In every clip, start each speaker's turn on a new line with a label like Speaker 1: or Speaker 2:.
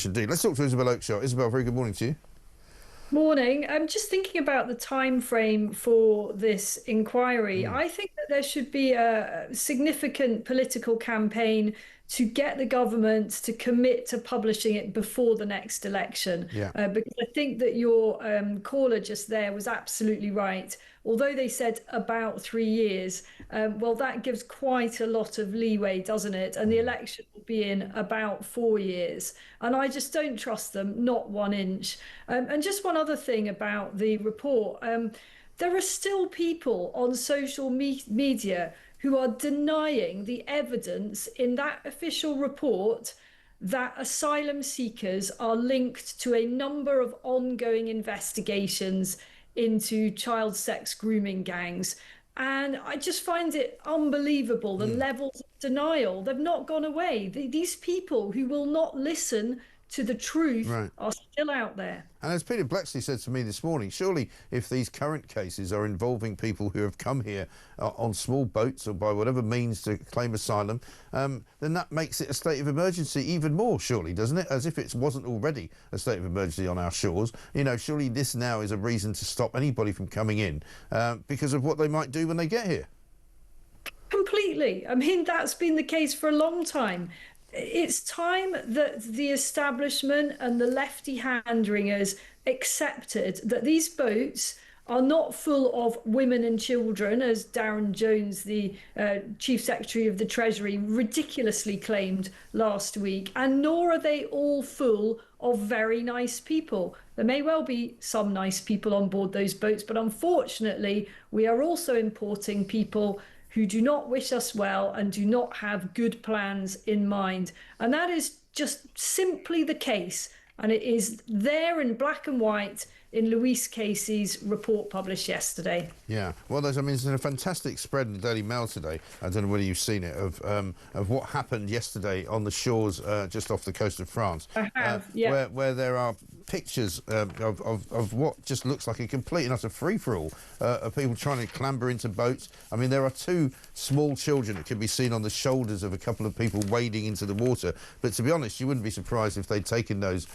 Speaker 1: much indeed. Let's talk to Isabel Oakeshott. Isabel, very good morning to you.
Speaker 2: Morning. I'm just thinking about the time frame for this inquiry.
Speaker 1: Mm.
Speaker 2: I think that there should be a significant political campaign to get the government to commit to publishing it before the next election.
Speaker 1: Yeah.
Speaker 2: Because I think that your caller just there was absolutely right. Although they said about 3 years, well, that gives quite a lot of leeway, doesn't it? And the election will be in about 4 years. And I just don't trust them, not 1 inch. And just one other thing about the report. There are still people on social media who are denying the evidence in that official report that asylum seekers are linked to a number of ongoing investigations into child sex grooming gangs. And I just find it unbelievable, the levels of denial. They've not gone away. These people who will not listen to the truth
Speaker 1: Right.
Speaker 2: are still out there.
Speaker 1: And as Peter Blexley said to me this morning, surely if these current cases are involving people who have come here on small boats or by whatever means to claim asylum, then that makes it a state of emergency even more, surely, doesn't it? As if it wasn't already a state of emergency on our shores. You know, surely this now is a reason to stop anybody from coming in because of what they might do when they get here.
Speaker 2: Completely. I mean, that's been the case for a long time. It's time that the establishment and the lefty hand-wringers accepted that these boats are not full of women and children, as Darren Jones, the Chief Secretary of the Treasury, ridiculously claimed last week, and nor are they all full of very nice people. There may well be some nice people on board those boats, but unfortunately, we are also importing people who do not wish us well and do not have good plans in mind. And that is just simply the case. And it is there in black and white in Louise Casey's report published yesterday.
Speaker 1: Yeah, well, there's a fantastic spread in the Daily Mail today. I don't know whether you've seen it, of what happened yesterday on the shores just off the coast of France.
Speaker 2: I have, yeah.
Speaker 1: Where there are pictures of what just looks like a complete and utter free-for-all of people trying to clamber into boats. I mean, there are two small children that can be seen on the shoulders of a couple of people wading into the water. But to be honest, you wouldn't be surprised if they'd taken those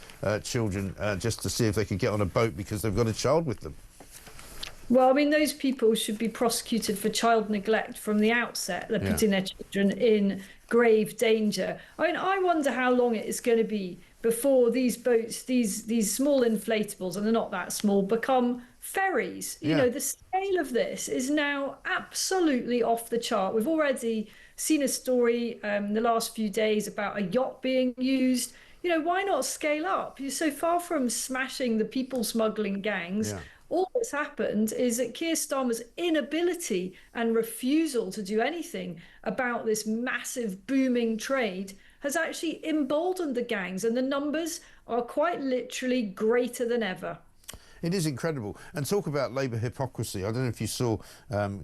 Speaker 1: children just to see if they could get on a boat because they've got a child with them.
Speaker 2: Well, I mean, those people should be prosecuted for child neglect from the outset. They're putting their children in grave danger. I mean, I wonder how long it is going to be before these boats, these small inflatables, and they're not that small, become ferries. You know, the scale of this is now absolutely off the chart. We've already seen a story in the last few days about a yacht being used. You know, why not scale up? You're so far from smashing the people smuggling gangs. All that's happened is that Keir Starmer's inability and refusal to do anything about this massive booming trade has actually emboldened the gangs, and the numbers are quite literally greater than ever.
Speaker 1: It is incredible. And talk about Labour hypocrisy. I don't know if you saw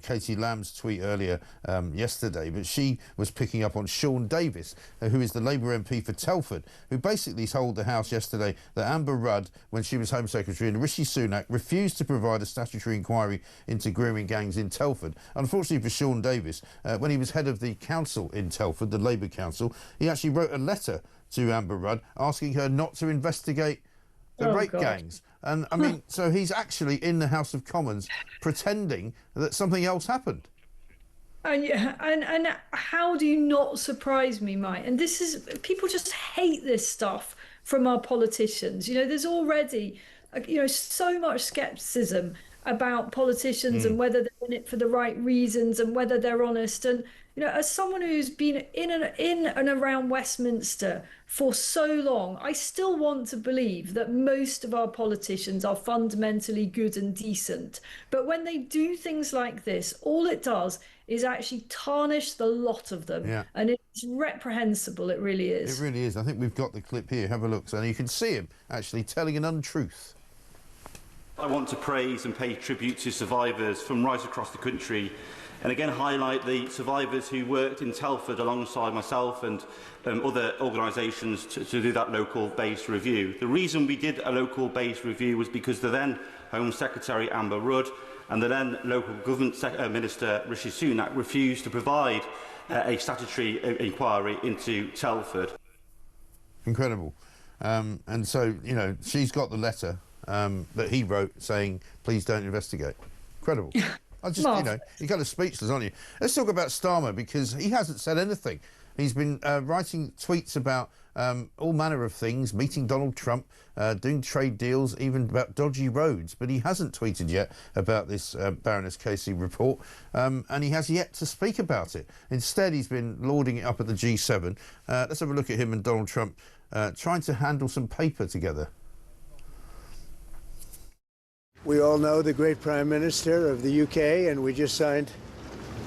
Speaker 1: Katie Lamb's tweet earlier yesterday, but she was picking up on Sean Davis, who is the Labour MP for Telford, who basically told the House yesterday that Amber Rudd, when she was Home Secretary, and Rishi Sunak refused to provide a statutory inquiry into grooming gangs in Telford. Unfortunately for Sean Davis, when he was head of the council in Telford, the Labour council, he actually wrote a letter to Amber Rudd asking her not to investigate the rape gangs. And I mean, so he's actually in the House of Commons pretending that something else happened.
Speaker 2: And how do you not surprise me, Mike? And this is, people just hate this stuff from our politicians. You know, there's already, so much skepticism about politicians and whether they're in it for the right reasons and whether they're honest. And, you know, as someone who's been in and around Westminster for so long, I still want to believe that most of our politicians are fundamentally good and decent. But when they do things like this, all it does is actually tarnish the lot of them.
Speaker 1: Yeah.
Speaker 2: And it's reprehensible, it really is.
Speaker 1: It really is. I think we've got the clip here. Have a look. So you can see him actually telling an untruth.
Speaker 3: I want to praise and pay tribute to survivors from right across the country, and again highlight the survivors who worked in Telford alongside myself and other organisations to do that local-based review. The reason we did a local-based review was because the then Home Secretary Amber Rudd and the then local government Minister Rishi Sunak refused to provide a statutory inquiry into Telford.
Speaker 1: Incredible. And so, you know, she's got the letter that he wrote saying, please don't investigate. Incredible. I just, you know, you're kind of speechless, aren't you? Let's talk about Starmer, because he hasn't said anything. He's been writing tweets about all manner of things, meeting Donald Trump, doing trade deals, even about dodgy roads. But he hasn't tweeted yet about this Baroness Casey report, and he has yet to speak about it. Instead, he's been lauding it up at the G7. Let's have a look at him and Donald Trump trying to handle some paper together.
Speaker 4: We all know the great Prime Minister of the UK, and we just signed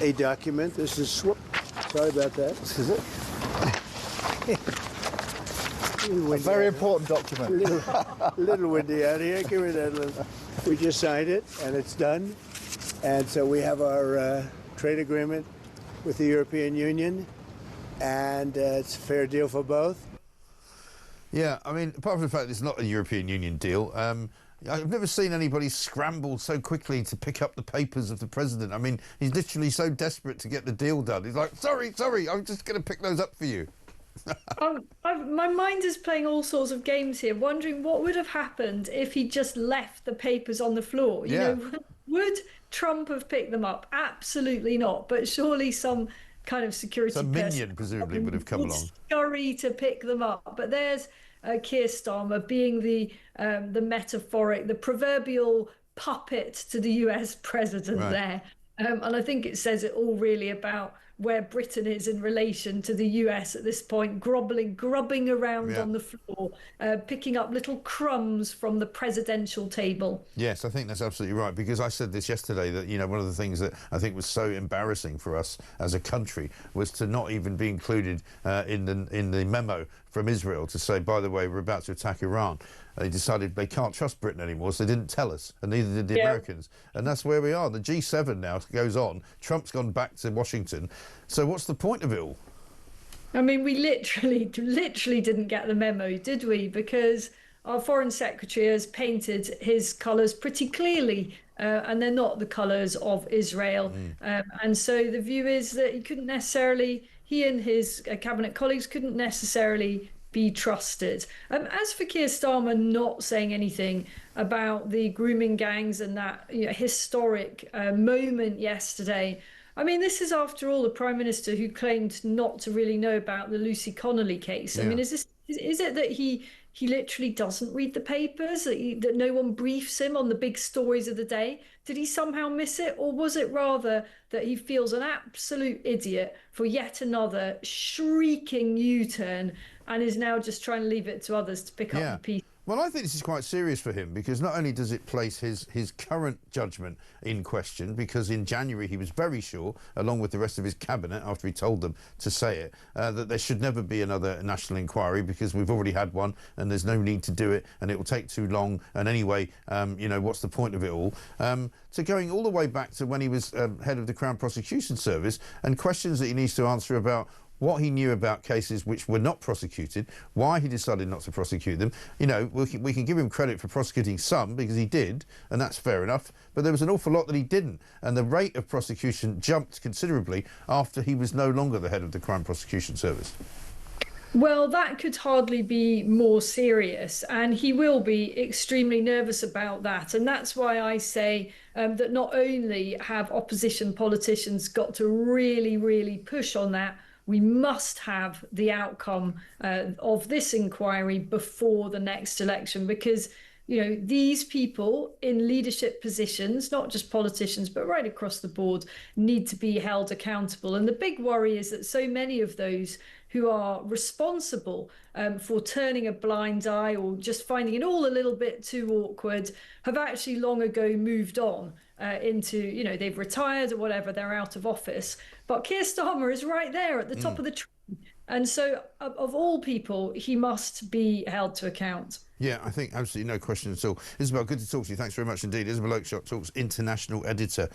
Speaker 4: a document. This is, sorry about that. This is it.
Speaker 5: A very important document.
Speaker 4: Little windy out here. Give me that little. We just signed it, and it's done. And so we have our trade agreement with the European Union, and it's a fair deal for both.
Speaker 1: Yeah, I mean, apart from the fact it's not a European Union deal, I've never seen anybody scramble so quickly to pick up the papers of the president. I mean, he's literally so desperate to get the deal done. He's like, sorry, I'm just going to pick those up for you.
Speaker 2: My mind is playing all sorts of games here, wondering what would have happened if he just left the papers on the floor. You know, would Trump have picked them up? Absolutely not. But surely some kind of security
Speaker 1: person, minion presumably would have come along,
Speaker 2: scurry to pick them up. But there's Keir Starmer being the metaphoric, the proverbial puppet to the US president there. And I think it says it all really about where Britain is in relation to the US at this point, grubbing around on the floor, picking up little crumbs from the presidential table.
Speaker 1: Yes, I think that's absolutely right, because I said this yesterday, that, you know, one of the things that I think was so embarrassing for us as a country was to not even be included in the memo from Israel to say, by the way, we're about to attack Iran. They decided they can't trust Britain anymore, so they didn't tell us, and neither did the Americans. And that's where we are. The G7 now goes on. Trump's gone back to Washington. So what's the point of it all?
Speaker 2: I mean, we literally didn't get the memo, did we? Because our Foreign Secretary has painted his colours pretty clearly, and they're not the colours of Israel. And so the view is that he and his cabinet colleagues couldn't necessarily be trusted. As for Keir Starmer not saying anything about the grooming gangs and that historic moment yesterday, I mean, this is, after all, the Prime Minister who claimed not to really know about the Lucy Connolly case. I mean, is it that he literally doesn't read the papers, that no one briefs him on the big stories of the day? Did he somehow miss it? Or was it rather that he feels an absolute idiot for yet another shrieking U-turn and is now just trying to leave it to others to pick up the piece?
Speaker 1: Well, I think this is quite serious for him, because not only does it place his current judgment in question, because in January he was very sure, along with the rest of his cabinet, after he told them to say it, that there should never be another national inquiry because we've already had one and there's no need to do it and it will take too long. And anyway, you know, what's the point of it all? To going all the way back to when he was head of the Crown Prosecution Service, and questions that he needs to answer about what he knew about cases which were not prosecuted, why he decided not to prosecute them. You know, we can give him credit for prosecuting some, because he did, and that's fair enough, but there was an awful lot that he didn't, and the rate of prosecution jumped considerably after he was no longer the head of the Crime Prosecution Service.
Speaker 2: Well, that could hardly be more serious, and he will be extremely nervous about that. And that's why I say that not only have opposition politicians got to really, really push on that, we must have the outcome of this inquiry before the next election, because, you know, these people in leadership positions, not just politicians, but right across the board, need to be held accountable. And the big worry is that so many of those who are responsible for turning a blind eye or just finding it all a little bit too awkward have actually long ago moved on into, you know, they've retired or whatever, they're out of office. But Keir Starmer is right there at the top of the tree. And so of all people, he must be held to account.
Speaker 1: Yeah, I think absolutely no question at all. Isabel, good to talk to you. Thanks very much indeed. Isabel Oakeshott, Talks international editor.